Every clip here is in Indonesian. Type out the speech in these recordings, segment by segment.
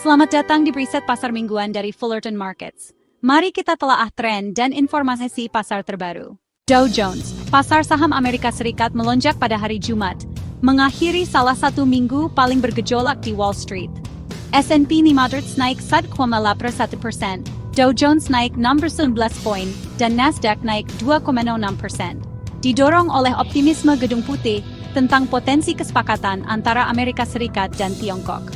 Selamat datang di Preset Pasar Mingguan dari Fullerton Markets. Mari kita telaah tren dan informasi pasar terbaru. Dow Jones, pasar saham Amerika Serikat melonjak pada hari Jumat, mengakhiri salah satu minggu paling bergejolak di Wall Street. S&P 500 naik 1,81%, Dow Jones naik 6,19 poin, dan Nasdaq naik 2,06%. Didorong oleh optimisme Gedung Putih tentang potensi kesepakatan antara Amerika Serikat dan Tiongkok.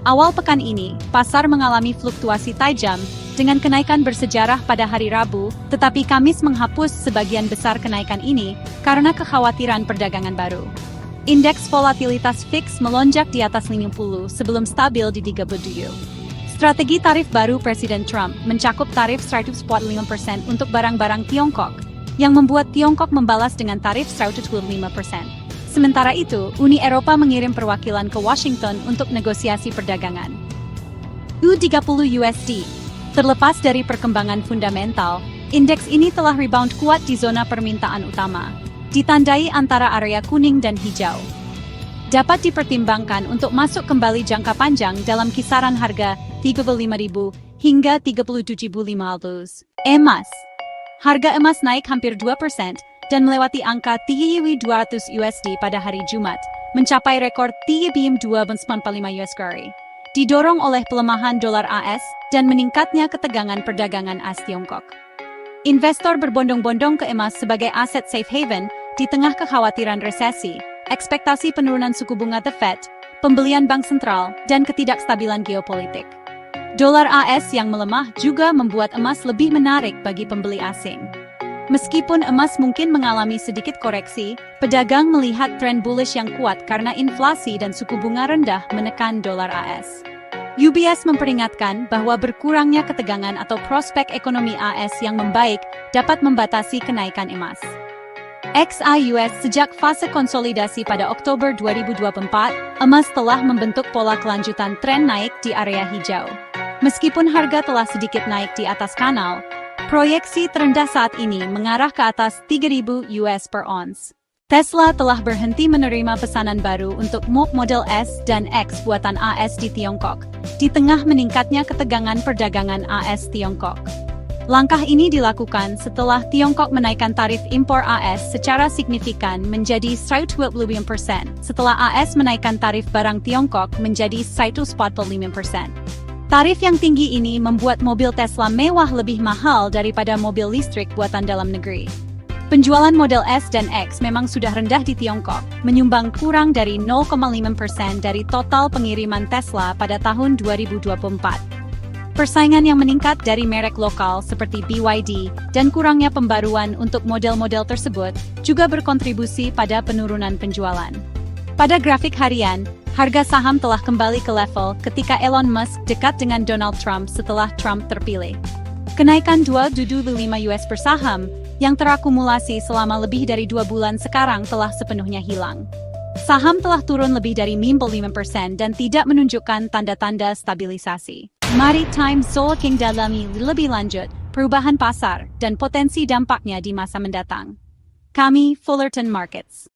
Awal pekan ini, pasar mengalami fluktuasi tajam dengan kenaikan bersejarah pada hari Rabu, tetapi Kamis menghapus sebagian besar kenaikan ini karena kekhawatiran perdagangan baru. Indeks volatilitas VIX melonjak di atas 50 sebelum stabil di 37. Strategi tarif baru Presiden Trump mencakup tarif 145% untuk barang-barang Tiongkok, yang membuat Tiongkok membalas dengan tarif 125%. Sementara itu, Uni Eropa mengirim perwakilan ke Washington untuk negosiasi perdagangan. U30 USD. Terlepas dari perkembangan fundamental, indeks ini telah rebound kuat di zona permintaan utama, ditandai antara area kuning dan hijau. Dapat dipertimbangkan untuk masuk kembali jangka panjang dalam kisaran harga 35.000 hingga 37.500. Emas. Harga emas naik hampir 2%, dan melewati angka 3.200 USD pada hari Jumat, mencapai rekor 3.295 USD. Didorong oleh pelemahan dolar AS dan meningkatnya ketegangan perdagangan AS Tiongkok. Investor berbondong-bondong ke emas sebagai aset safe haven di tengah kekhawatiran resesi, ekspektasi penurunan suku bunga The Fed, pembelian bank sentral, dan ketidakstabilan geopolitik. Dolar AS yang melemah juga membuat emas lebih menarik bagi pembeli asing. Meskipun emas mungkin mengalami sedikit koreksi, pedagang melihat tren bullish yang kuat karena inflasi dan suku bunga rendah menekan dolar AS. UBS memperingatkan bahwa berkurangnya ketegangan atau prospek ekonomi AS yang membaik dapat membatasi kenaikan emas. XAUS sejak fase konsolidasi pada Oktober 2024, emas telah membentuk pola kelanjutan tren naik di area hijau. Meskipun harga telah sedikit naik di atas kanal, proyeksi terendah saat ini mengarah ke atas 3.000 US per ounce. Tesla telah berhenti menerima pesanan baru untuk Model S dan X buatan AS di Tiongkok, di tengah meningkatnya ketegangan perdagangan AS Tiongkok. Langkah ini dilakukan setelah Tiongkok menaikkan tarif impor AS secara signifikan menjadi 125%, setelah AS menaikkan tarif barang Tiongkok menjadi 145%. Tarif yang tinggi ini membuat mobil Tesla mewah lebih mahal daripada mobil listrik buatan dalam negeri. Penjualan Model S dan X memang sudah rendah di Tiongkok, menyumbang kurang dari 0,5% dari total pengiriman Tesla pada tahun 2024. Persaingan yang meningkat dari merek lokal seperti BYD dan kurangnya pembaruan untuk model-model tersebut juga berkontribusi pada penurunan penjualan. Pada grafik harian, harga saham telah kembali ke level ketika Elon Musk dekat dengan Donald Trump setelah Trump terpilih. Kenaikan 2,25 US per saham yang terakumulasi selama lebih dari 2 bulan sekarang telah sepenuhnya hilang. Saham telah turun lebih dari 5% dan tidak menunjukkan tanda-tanda stabilisasi. Mari Time Solking dalami lebih lanjut perubahan pasar dan potensi dampaknya di masa mendatang. Kami Fullerton Markets.